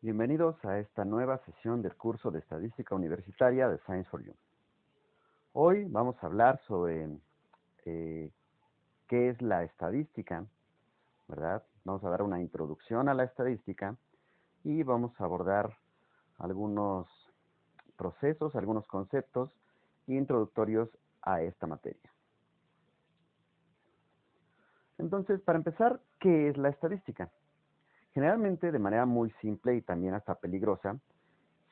Bienvenidos a esta nueva sesión del curso de Estadística Universitaria de Science for You. Hoy vamos a hablar sobre qué es la estadística, ¿verdad? Vamos a dar una introducción a la estadística y vamos a abordar algunos procesos, algunos conceptos introductorios a esta materia. Entonces, para empezar, ¿qué es la estadística? Generalmente, de manera muy simple y también hasta peligrosa,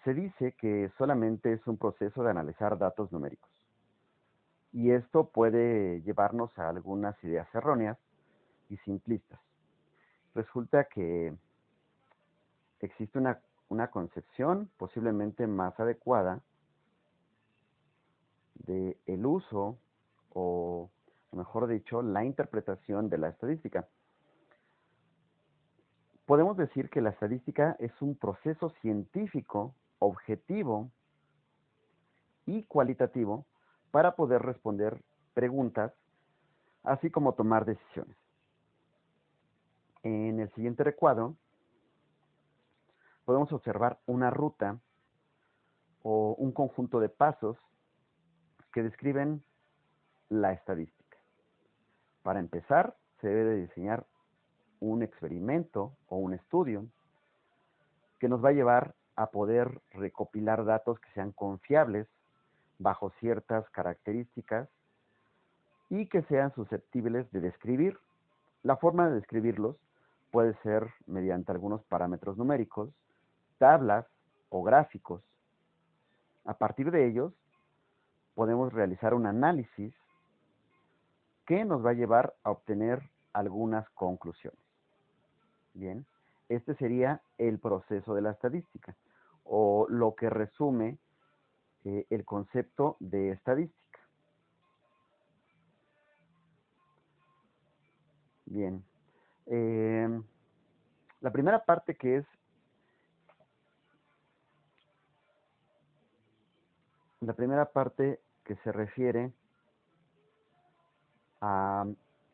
se dice que solamente es un proceso de analizar datos numéricos. Y esto puede llevarnos a algunas ideas erróneas y simplistas. Resulta que existe una concepción posiblemente más adecuada del uso o, mejor dicho, la interpretación de la estadística. Podemos decir que la estadística es un proceso científico, objetivo y cualitativo para poder responder preguntas, así como tomar decisiones. En el siguiente recuadro podemos observar una ruta o un conjunto de pasos que describen la estadística. Para empezar, se debe de diseñar un experimento o un estudio que nos va a llevar a poder recopilar datos que sean confiables bajo ciertas características y que sean susceptibles de describir. La forma de describirlos puede ser mediante algunos parámetros numéricos, tablas o gráficos. A partir de ellos, podemos realizar un análisis que nos va a llevar a obtener algunas conclusiones. Bien, este sería el proceso de la estadística, o lo que resume el concepto de estadística. Bien, la primera parte que se refiere a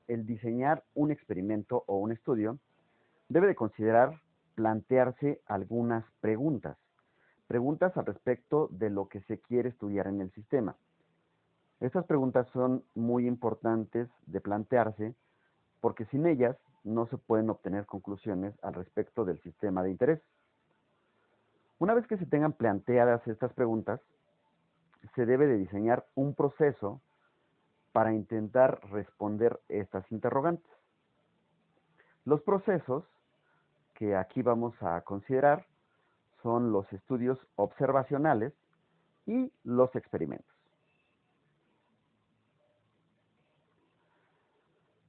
el diseñar un experimento o un estudio, debe de considerar plantearse algunas preguntas al respecto de lo que se quiere estudiar en el sistema. Estas preguntas son muy importantes de plantearse porque sin ellas no se pueden obtener conclusiones al respecto del sistema de interés. Una vez que se tengan planteadas estas preguntas, se debe de diseñar un proceso para intentar responder estas interrogantes. Los procesos que aquí vamos a considerar son los estudios observacionales y los experimentos.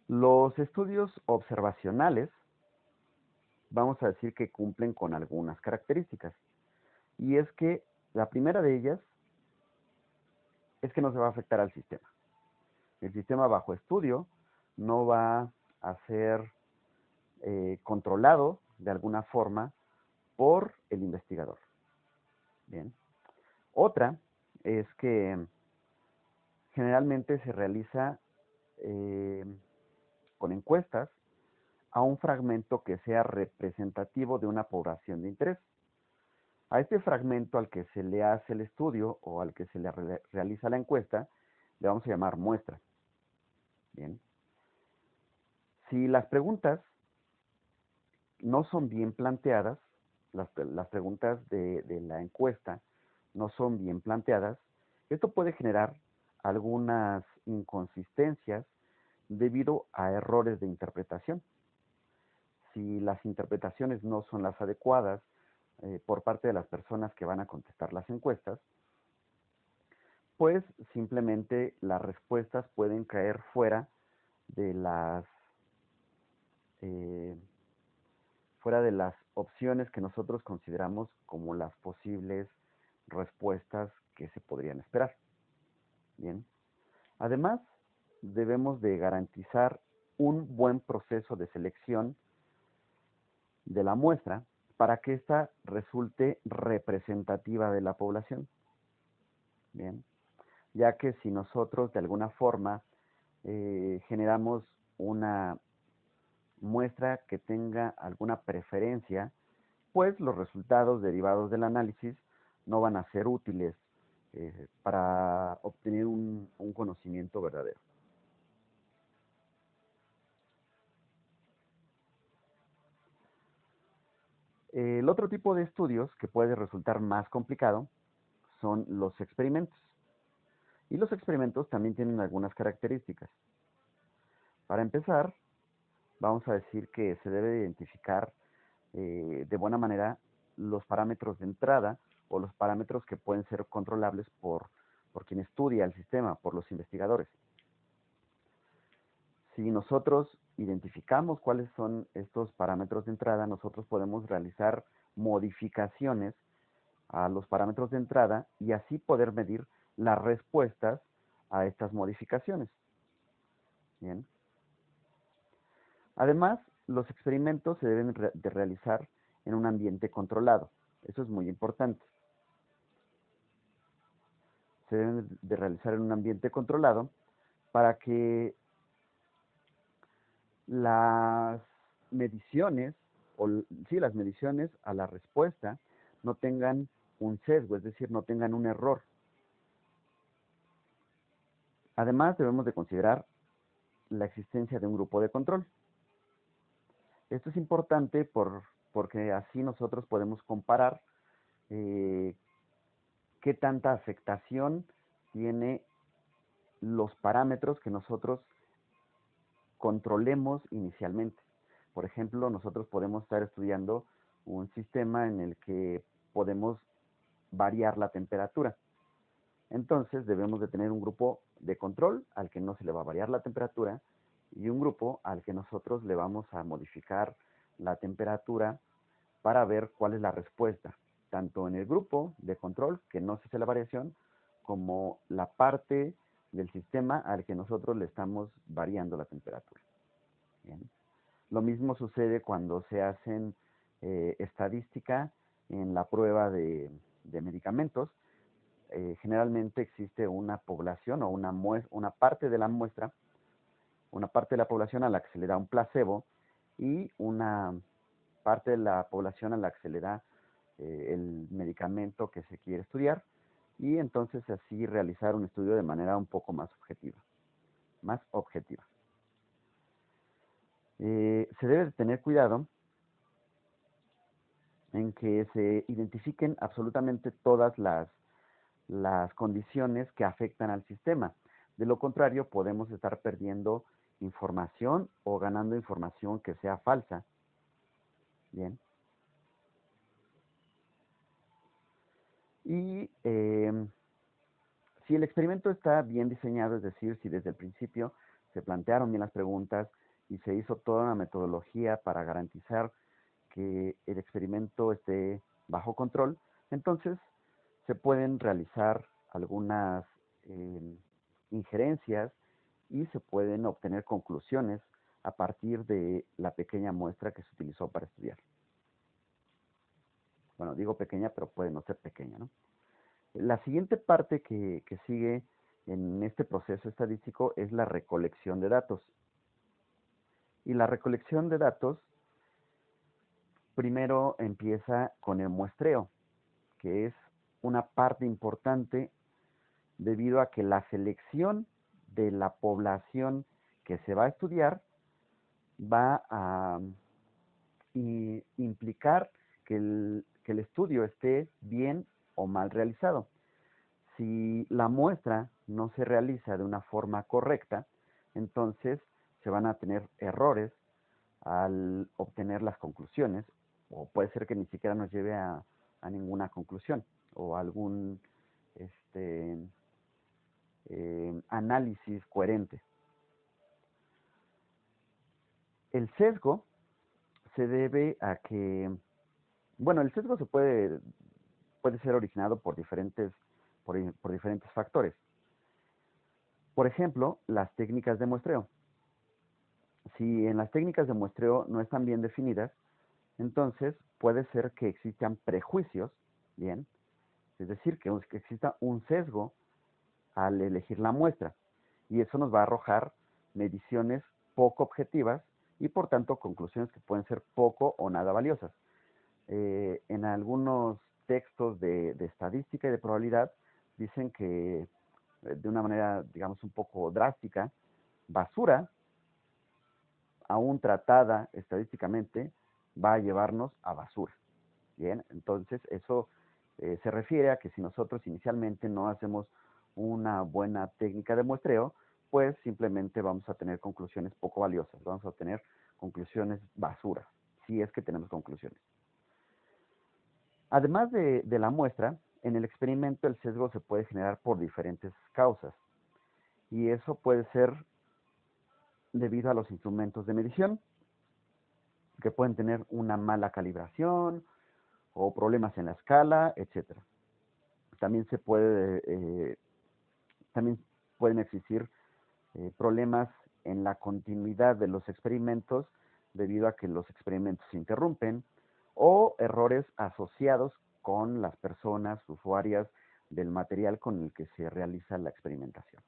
Los estudios observacionales, vamos a decir que cumplen con algunas características. Y es que la primera de ellas es que no se va a afectar al sistema. El sistema bajo estudio no va a ser controlado de alguna forma por el investigador. Bien. Otra es que generalmente se realiza con encuestas a un fragmento que sea representativo de una población de interés. A este fragmento al que se le hace el estudio o al que se le realiza la encuesta, le vamos a llamar muestra. Bien. Si las preguntas no son bien planteadas, las preguntas de la encuesta no son bien planteadas, esto puede generar algunas inconsistencias debido a errores de interpretación. Si las interpretaciones no son las adecuadas por parte de las personas que van a contestar las encuestas, pues simplemente las respuestas pueden caer fuera de las opciones que nosotros consideramos como las posibles respuestas que se podrían esperar. Bien. Además, debemos de garantizar un buen proceso de selección de la muestra para que ésta resulte representativa de la población. Bien. Ya que si nosotros de alguna forma generamos una muestra que tenga alguna preferencia pues los resultados derivados del análisis no van a ser útiles para obtener un conocimiento verdadero. El otro tipo de estudios que puede resultar más complicado son los experimentos. Y los experimentos también tienen algunas características. Para empezar, vamos a decir que se debe identificar de buena manera los parámetros de entrada o los parámetros que pueden ser controlables por quien estudia el sistema, por los investigadores. Si nosotros identificamos cuáles son estos parámetros de entrada, nosotros podemos realizar modificaciones a los parámetros de entrada y así poder medir las respuestas a estas modificaciones. Bien. Además, los experimentos se deben de realizar en un ambiente controlado. Eso es muy importante. Se deben de realizar en un ambiente controlado para que las mediciones, las mediciones a la respuesta no tengan un sesgo, es decir, no tengan un error. Además, debemos de considerar la existencia de un grupo de control. Esto es importante porque así nosotros podemos comparar qué tanta afectación tiene los parámetros que nosotros controlemos inicialmente. Por ejemplo, nosotros podemos estar estudiando un sistema en el que podemos variar la temperatura. Entonces debemos de tener un grupo de control al que no se le va a variar la temperatura y un grupo al que nosotros le vamos a modificar la temperatura para ver cuál es la respuesta, tanto en el grupo de control, que no se hace la variación, como la parte del sistema al que nosotros le estamos variando la temperatura. Bien. Lo mismo sucede cuando se hacen estadística en la prueba de medicamentos. Generalmente existe una población o una parte de la muestra, una parte de la población a la que se le da un placebo y una parte de la población a la que se le da el medicamento que se quiere estudiar, y entonces así realizar un estudio de manera un poco más objetiva. Se debe de tener cuidado en que se identifiquen absolutamente todas las condiciones que afectan al sistema. De lo contrario, podemos estar perdiendo información o ganando información que sea falsa. Bien. Y si el experimento está bien diseñado, es decir, si desde el principio se plantearon bien las preguntas y se hizo toda una metodología para garantizar que el experimento esté bajo control, entonces se pueden realizar algunas injerencias y se pueden obtener conclusiones a partir de la pequeña muestra que se utilizó para estudiar. Bueno, digo pequeña, pero puede no ser pequeña, ¿no? La siguiente parte que sigue en este proceso estadístico es la recolección de datos. Y la recolección de datos primero empieza con el muestreo, que es una parte importante debido a que la selección de la población que se va a estudiar va a implicar que el estudio esté bien o mal realizado. Si la muestra no se realiza de una forma correcta, entonces se van a tener errores al obtener las conclusiones, o puede ser que ni siquiera nos lleve a ninguna conclusión o algún análisis coherente. El sesgo se debe a que, bueno, el sesgo puede ser originado por diferentes factores. Por ejemplo, las técnicas de muestreo. Si en las técnicas de muestreo no están bien definidas, entonces puede ser que existan prejuicios, bien, es decir, que exista un sesgo al elegir la muestra, y eso nos va a arrojar mediciones poco objetivas y por tanto conclusiones que pueden ser poco o nada valiosas. En algunos textos de estadística y de probabilidad dicen que de una manera, digamos, un poco drástica, basura, aún tratada estadísticamente, va a llevarnos a basura. Bien, entonces eso se refiere a que si nosotros inicialmente no hacemos una buena técnica de muestreo, pues simplemente vamos a tener conclusiones poco valiosas, vamos a tener conclusiones basura, si es que tenemos conclusiones. Además de la muestra, en el experimento el sesgo se puede generar por diferentes causas, y eso puede ser debido a los instrumentos de medición, que pueden tener una mala calibración o problemas en la escala, etcétera. También también pueden existir problemas en la continuidad de los experimentos debido a que los experimentos se interrumpen, o errores asociados con las personas usuarias del material con el que se realiza la experimentación.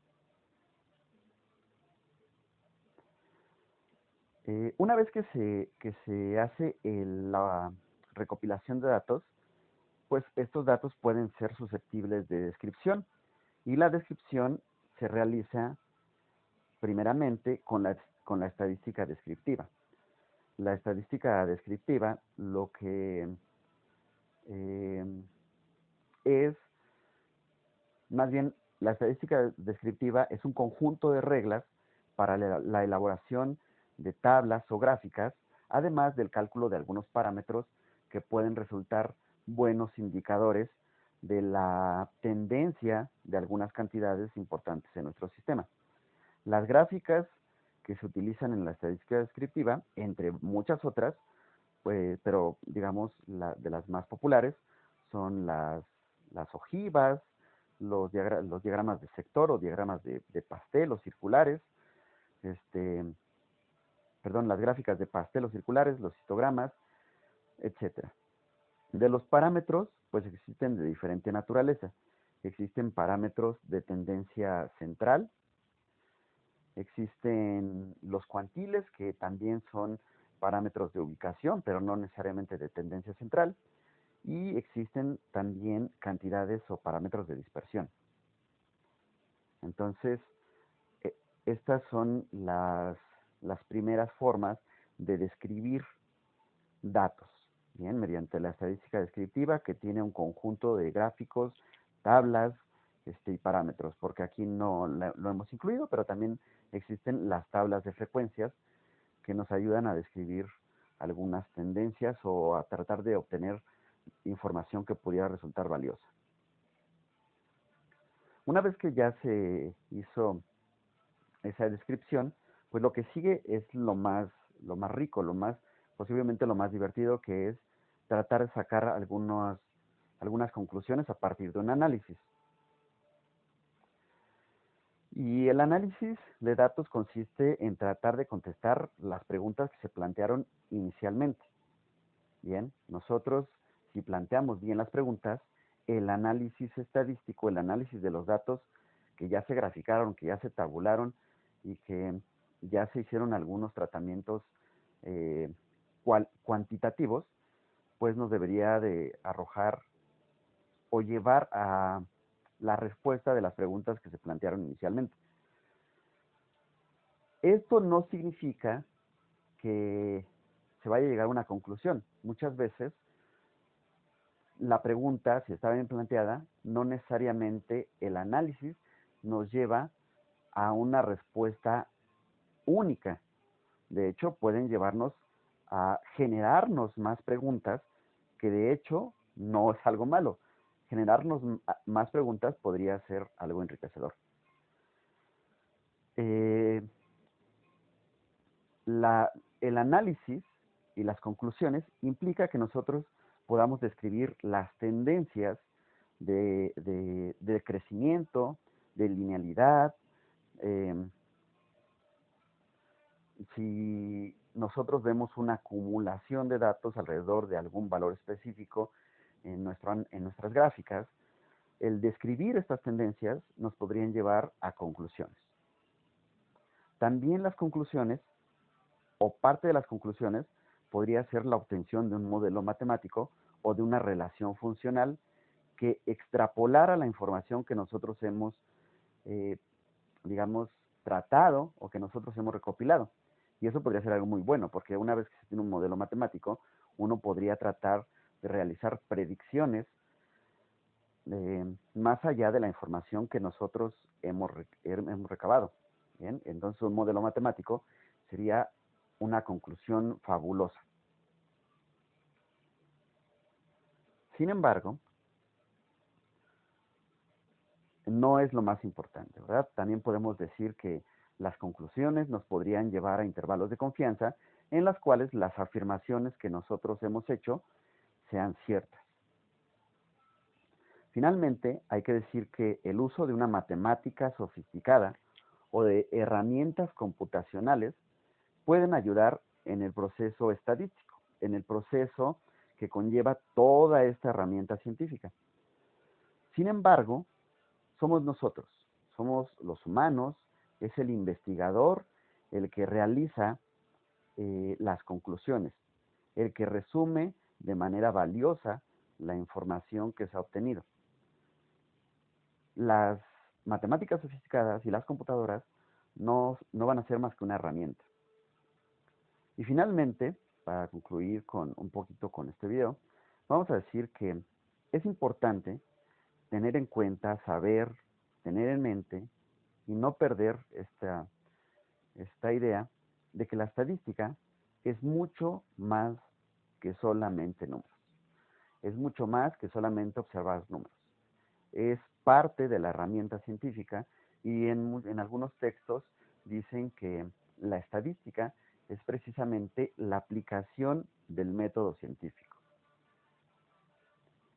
Una vez que se hace la recopilación de datos, pues estos datos pueden ser susceptibles de descripción, y la descripción se realiza primeramente con la estadística descriptiva. La estadística descriptiva lo que es, más bien, la estadística descriptiva es un conjunto de reglas para la elaboración de tablas o gráficas, además del cálculo de algunos parámetros que pueden resultar buenos indicadores de la tendencia de algunas cantidades importantes en nuestro sistema. Las gráficas que se utilizan en la estadística descriptiva, entre muchas otras, pues, pero digamos de las más populares, son las ojivas, los diagramas de sector o diagramas de pastel o circulares, las gráficas de pastel o circulares, los histogramas, etcétera. De los parámetros, pues existen de diferente naturaleza. Existen parámetros de tendencia central, existen los cuantiles, que también son parámetros de ubicación, pero no necesariamente de tendencia central, y existen también cantidades o parámetros de dispersión. Entonces, estas son las primeras formas de describir datos, bien, mediante la estadística descriptiva, que tiene un conjunto de gráficos, tablas y parámetros, porque aquí no lo hemos incluido, pero también existen las tablas de frecuencias que nos ayudan a describir algunas tendencias o a tratar de obtener información que pudiera resultar valiosa. Una vez que ya se hizo esa descripción, pues lo que sigue es lo más rico, posiblemente lo más divertido, que es tratar de sacar algunas conclusiones a partir de un análisis. Y el análisis de datos consiste en tratar de contestar las preguntas que se plantearon inicialmente. Bien, nosotros, si planteamos bien las preguntas, el análisis estadístico, el análisis de los datos que ya se graficaron, que ya se tabularon y que ya se hicieron algunos tratamientos cuantitativos, pues nos debería de arrojar o llevar a la respuesta de las preguntas que se plantearon inicialmente. Esto no significa que se vaya a llegar a una conclusión. Muchas veces la pregunta, si está bien planteada, no necesariamente el análisis nos lleva a una respuesta única. De hecho, pueden llevarnos a generarnos más preguntas, que de hecho no es algo malo. Generarnos más preguntas podría ser algo enriquecedor. El análisis y las conclusiones implica que nosotros podamos describir las tendencias de crecimiento, de linealidad. Si nosotros vemos una acumulación de datos alrededor de algún valor específico en nuestras gráficas, el describir estas tendencias nos podrían llevar a conclusiones. También las conclusiones, o parte de las conclusiones, podría ser la obtención de un modelo matemático o de una relación funcional que extrapolara la información que nosotros hemos, digamos, tratado o que nosotros hemos recopilado. Y eso podría ser algo muy bueno, porque una vez que se tiene un modelo matemático, uno podría tratar de realizar predicciones más allá de la información que nosotros hemos recabado. ¿Bien? Entonces, un modelo matemático sería una conclusión fabulosa. Sin embargo, no es lo más importante, ¿verdad? También podemos decir que las conclusiones nos podrían llevar a intervalos de confianza en las cuales las afirmaciones que nosotros hemos hecho sean ciertas. Finalmente, hay que decir que el uso de una matemática sofisticada o de herramientas computacionales pueden ayudar en el proceso estadístico, en el proceso que conlleva toda esta herramienta científica. Sin embargo, somos nosotros, somos los humanos, es el investigador el que realiza las conclusiones, el que resume de manera valiosa la información que se ha obtenido. Las matemáticas sofisticadas y las computadoras no van a ser más que una herramienta. Y finalmente, para concluir un poquito con este video, vamos a decir que es importante tener en cuenta, saber, tener en mente y no perder esta idea de que la estadística es mucho más que solamente números. Es mucho más que solamente observar números. Es parte de la herramienta científica y en algunos textos dicen que la estadística es precisamente la aplicación del método científico.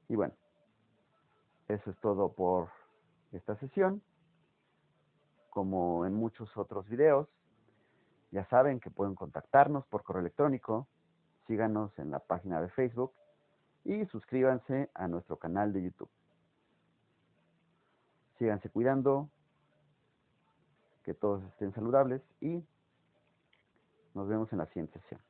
Y bueno, eso es todo por esta sesión. Como en muchos otros videos, ya saben que pueden contactarnos por correo electrónico, síganos en la página de Facebook y suscríbanse a nuestro canal de YouTube. Síganse cuidando, que todos estén saludables y nos vemos en la siguiente sesión.